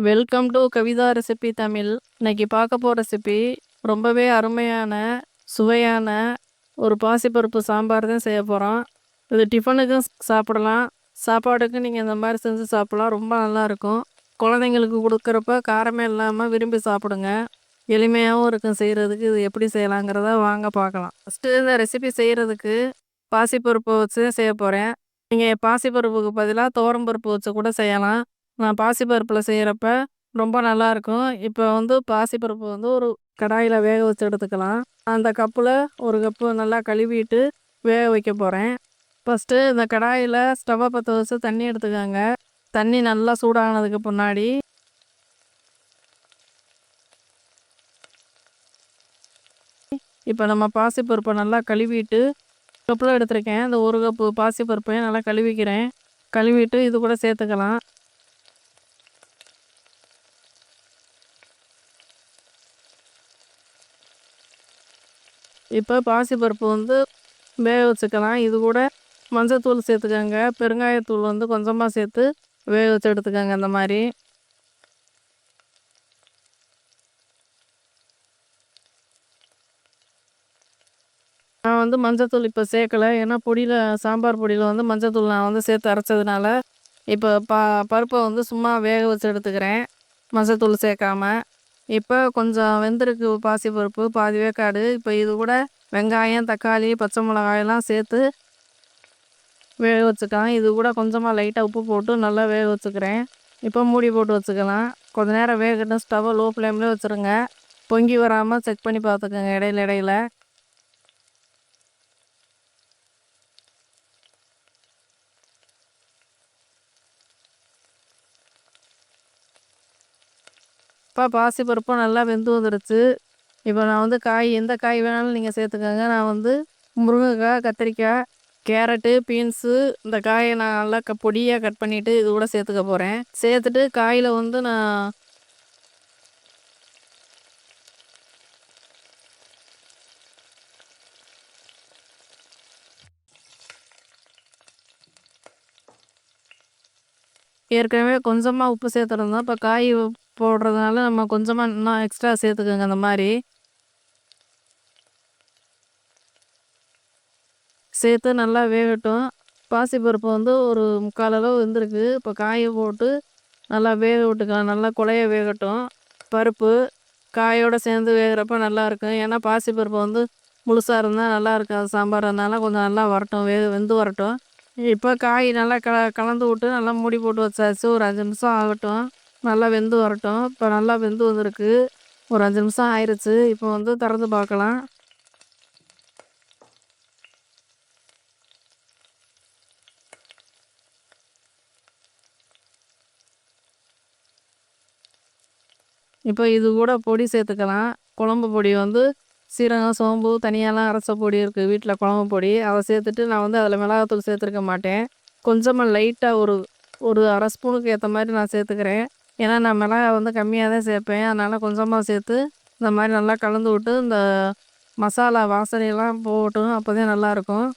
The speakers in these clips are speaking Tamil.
Welcome to Kavitha recipe Tamil. இன்னைக்கு பார்க்க போகிற ரெசிபி ரொம்பவே அருமையான சுவையான ஒரு பாசிப்பருப்பு சாம்பார் தான் செய்ய போகிறோம். இது டிஃபனுக்கும் சாப்பிடலாம், சாப்பாடுக்கு நீங்கள் இந்த மாதிரி செஞ்சு சாப்பிடலாம். ரொம்ப நல்லாயிருக்கும். குழந்தைங்களுக்கு கொடுக்குறப்ப காரமே இல்லாமல் விரும்பி சாப்பிடுங்க. எளிமையாகவும் இருக்கும் செய்கிறதுக்கு. இது எப்படி செய்யலாங்கிறத வாங்க பார்க்கலாம். ஃபஸ்ட்டு இந்த ரெசிபி செய்கிறதுக்கு பாசிப்பருப்பு வச்சு செய்ய போகிறேன். நீங்கள் பாசிப்பருப்புக்கு பதிலாக துவரம்பருப்பு வச்சு கூட செய்யலாம். நான் பாசிப்பருப்பில் செய்கிறப்ப ரொம்ப நல்லாயிருக்கும். இப்போ பாசிப்பருப்பு ஒரு கடாயில் வேக வச்சு எடுத்துக்கலாம். அந்த கப்பில் ஒரு கப்பு நல்லா கழுவிட்டு வேக வைக்க போகிறேன். ஃபஸ்ட்டு இந்த கடாயில் ஸ்டவ்வை பற்ற வச்சு தண்ணி எடுத்துக்கோங்க. தண்ணி நல்லா சூடானதுக்கு முன்னாடி இப்போ நம்ம பாசிப்பருப்பை நல்லா கழுவிட்டு கப்பில் எடுத்துருக்கேன். இந்த ஒரு கப்பு பாசிப்பருப்பையும் நல்லா கழுவிக்கிறேன். கழுவிட்டு இது கூட சேர்த்துக்கலாம். இப்போ பாசிப்பருப்பு வேக வச்சுக்கலாம். இது கூட மஞ்சத்தூள் சேர்த்துக்கோங்க. பெருங்காயத்தூள் கொஞ்சமாக சேர்த்து வேக வச்சு எடுத்துக்கோங்க. அந்த மாதிரி நான் மஞ்சத்தூள் இப்போ சேர்க்கலை. ஏன்னா பொடியில் சாம்பார் பொடியில் மஞ்சத்தூள் நான் சேர்த்து அரைச்சதுனால இப்போ பருப்பை சும்மா வேக வச்சு எடுத்துக்கிறேன், மஞ்சத்தூள் சேர்க்காம. இப்போ கொஞ்சம் வெந்திருக்கு பாசிப்பருப்பு, பாதி வேக்காடு. இப்போ இது கூட வெங்காயம், தக்காளி, பச்சை மிளகாயெல்லாம் சேர்த்து வேக வச்சுக்கலாம். இது கூட கொஞ்சமாக லைட்டாக உப்பு போட்டு நல்லா வேக வச்சுக்கிறேன். இப்போ மூடி போட்டு வச்சுக்கலாம். கொஞ்ச நேரம் வேகட்டும். ஸ்டவ்வை லோ ஃப்ளேம்லேயே வச்சுருங்க. பொங்கி வராமல் செக் பண்ணி பார்த்துக்கோங்க இடையில இடையில. இப்போ பாசிப்பருப்பும் நல்லா வெந்து வந்துடுச்சு. இப்போ நான் காய் எந்த காய் வேணாலும் நீங்கள் சேர்த்துக்கோங்க. நான் முருங்கைக்காய், கத்திரிக்காய், கேரட்டு, பீன்ஸு இந்த காயை நான் நல்லா பொடியாக கட் பண்ணிவிட்டு இது கூட சேர்த்துக்க போகிறேன். சேர்த்துட்டு காயில் நான் ஏற்கனவே கொஞ்சமாக உப்பு சேர்த்துருந்தோம். இப்போ காய் போடுறதுனால நம்ம கொஞ்சமாக இன்னும் எக்ஸ்ட்ரா சேர்த்துக்கோங்க. அந்த மாதிரி சேர்த்து நல்லா வேகட்டும். பாசிப்பருப்பு ஒரு 3/4 அளவு வெந்திருக்கு. இப்போ காயை போட்டு நல்லா வேக விட்டுக்கலாம். நல்லா குழைய வேகட்டும். பருப்பு காயோடு சேர்ந்து வேகிறப்ப நல்லாயிருக்கும். ஏன்னா பாசிப்பருப்பு முழுசாக இருந்தால் நல்லா இருக்காது சாம்பார். அதனால கொஞ்சம் நல்லா வரட்டும், வெந்து வரட்டும். இப்போ காய் நல்லா கலந்து விட்டு நல்லா மூடி போட்டு வச்சாச்சு. ஒரு 5 நிமிஷம் ஆகட்டும், நல்லா வெந்து வரட்டும். இப்போ நல்லா வெந்து வந்திருக்கு. ஒரு 5 நிமிஷம் ஆயிடுச்சு. இப்போ திறந்து பார்க்கலாம். இப்போ இது கூட பொடி சேர்த்துக்கலாம். குழம்பு பொடி சீரகம், சோம்பு தனியாலாம் அரைச்ச பொடி இருக்குது வீட்டில், குழம்பு பொடி. அதை சேர்த்துட்டு நான் அதில் மிளகாத்தூள் சேர்த்துருக்க மாட்டேன். கொஞ்சமாக லைட்டாக ஒரு ஒரு அரை ஸ்பூனுக்கு ஏற்ற மாதிரி நான் சேர்த்துக்கிறேன். ஏன்னா நான் மிளகா கம்மியாக தான் சேர்ப்பேன். அதனால் கொஞ்சமாக சேர்த்து இந்த மாதிரி நல்லா கலந்து விட்டு இந்த மசாலா வாசனையெல்லாம் போகட்டும். அப்போ தான் நல்லாயிருக்கும்.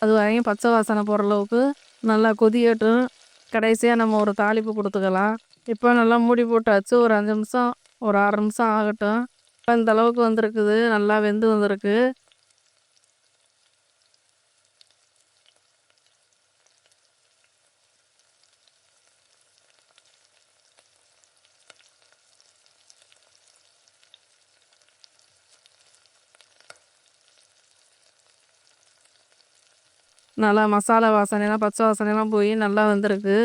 அது வரையும் பச்சை வாசனை போகிற அளவுக்கு நல்லா கொதியட்டும். கடைசியாக நம்ம ஒரு தாளிப்பு கொடுத்துக்கலாம். இப்போ நல்லா மூடி போட்டாச்சு. ஒரு 5 நிமிஷம், ஒரு 6 நிமிஷம் ஆகட்டும். இப்போ இந்த அளவுக்கு வந்திருக்குது, நல்லா வெந்து வந்திருக்கு. நல்லா மசாலா வாசனைலாம், பச்சை வாசனைலாம் போய் நல்லா வந்திருக்கு.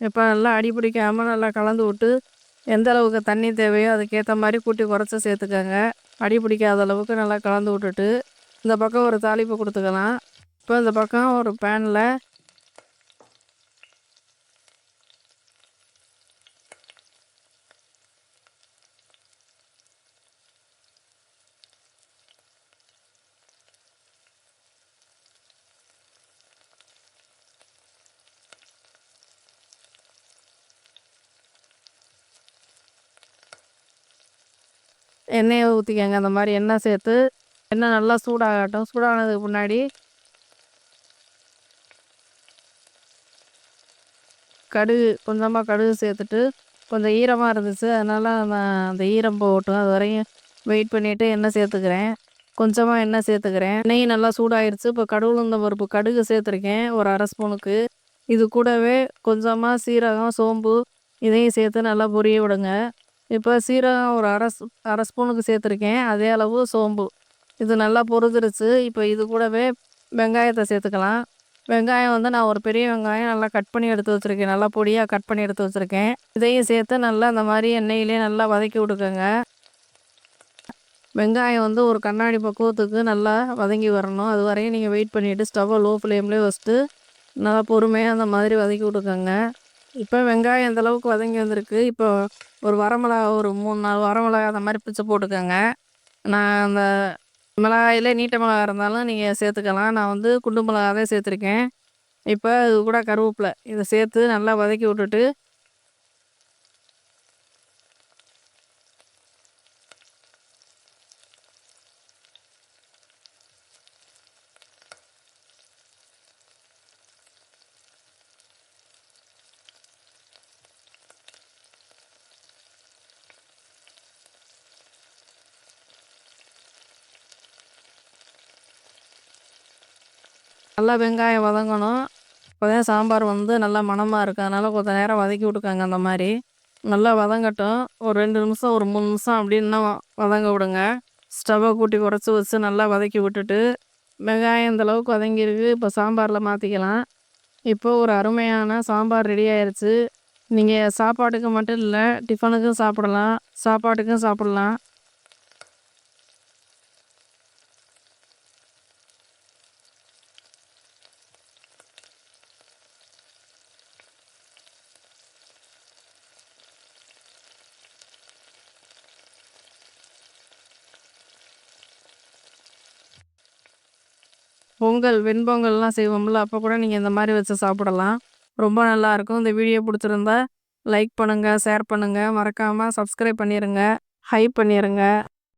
இப்போ நல்லா அடி பிடிக்காமல் நல்லா கலந்து விட்டு எந்த அளவுக்கு தண்ணி தேவையோ அதுக்கேற்ற மாதிரி கூட்டி குறைச்சி சேர்த்துக்கோங்க. அடி பிடிக்காத அளவுக்கு நல்லா கலந்து விட்டுட்டு இந்த பக்கம் ஒரு தாளிப்பு கொடுத்துக்கலாம். இப்போ இந்த பக்கம் ஒரு பேனில் எண்ணெயை ஊற்றிக்கங்க. அந்த மாதிரி எண்ணெய் சேர்த்து எண்ணெய் நல்லா சூடாகட்டும். சூடானதுக்கு முன்னாடி கொஞ்சமாக கடுகு சேர்த்துட்டு கொஞ்சம் ஈரமாக இருந்துச்சு, அதனால் நான் அந்த ஈரம் போகட்டும் அது வரையும் வெயிட் பண்ணிவிட்டு எண்ணெய் சேர்த்துக்கிறேன். கொஞ்சமாக எண்ணெய் சேர்த்துக்கிறேன். நெய் நல்லா சூடாயிருச்சு. இப்போ கடுகு உளுந்தம் பருப்பு கடுகு சேர்த்துருக்கேன் ஒரு 1/2 ஸ்பூனுக்கு. இது கூடவே கொஞ்சமாக சீரகம், சோம்பு இதையும் சேர்த்து நல்லா பொரிய விடுங்க. இப்போ சீரகம் ஒரு அரை ஸ்பூனுக்கு சேர்த்துருக்கேன். அதே அளவு சோம்பு. இது நல்லா பொரிஞ்சிருச்சு. இப்போ இது கூடவே வெங்காயத்தை சேர்த்துக்கலாம். வெங்காயம் வந்து நான் ஒரு பெரிய வெங்காயம் நல்லா கட் பண்ணி எடுத்து வச்சுருக்கேன். நல்லா பொடியாக கட் பண்ணி எடுத்து வச்சுருக்கேன். இதையும் சேர்த்து நல்லா அந்த மாதிரி எண்ணெயிலே நல்லா வதக்கி விட்டுக்கோங்க. வெங்காயம் வந்து ஒரு கண்ணாடி பக்குவத்துக்கு நல்லா வதங்கி வரணும். அது வரையும் நீங்கள் வெயிட் பண்ணிவிட்டு ஸ்டவ்வை லோ ஃப்ளேம்லேயே வச்சுட்டு நல்லா பொறுமையாக அந்த மாதிரி வதக்கி விட்டுக்கோங்க. இப்போ வெங்காயம் இந்த அளவுக்கு வதங்கி வந்திருக்கு. இப்போ ஒரு வரமிளகா ஒரு 3-4 வரமிளகா அந்த மாதிரி பிச்சு போட்டுக்கோங்க. நான் அந்த மிளகாயிலே நீட்ட மிளகா இருந்தாலும் நீங்கள் சேர்த்துக்கலாம். நான் வந்து குண்டு மிளகாவே சேர்த்துருக்கேன். இப்போ இது கூட கருவேப்பிலை இதை சேர்த்து நல்லா வதக்கி விட்டுட்டு நல்லா வெங்காயம் வதங்கணும். அப்போதான் சாம்பார் வந்து நல்லா மணமாக இருக்கும். அதனால் கொஞ்சம் நேரம் வதக்கி விட்டுக்கோங்க. அந்த மாதிரி நல்லா வதங்கட்டும். ஒரு 2 நிமிஷம் ஒரு 3 நிமிஷம் அப்படின்னா வதங்க விடுங்க. ஸ்டவ்வை கூட்டி குறைச்சி வச்சு நல்லா வதக்கி விட்டுட்டு வெங்காயம் இந்த அளவுக்கு வதங்கியிருக்கு. இப்போ சாம்பாரில் மாற்றிக்கலாம். இப்போ ஒரு அருமையான சாம்பார் ரெடி ஆயிடுச்சு. நீங்கள் சாப்பாட்டுக்கு மட்டும் இல்லை, டிஃபனுக்கும் சாப்பிடலாம், சாப்பாட்டுக்கும் சாப்பிட்லாம். வெண்பொங்கல்லாம் செய்வோம்ல, அப்போ கூட நீங்கள் இந்த மாதிரி வச்சு சாப்பிடலாம். ரொம்ப நல்லாயிருக்கும். இந்த வீடியோ பிடிச்சிருந்தா லைக் பண்ணுங்கள், ஷேர் பண்ணுங்கள், மறக்காமல் சப்ஸ்கிரைப் பண்ணிடுங்க, ஹைப் பண்ணிடுங்க.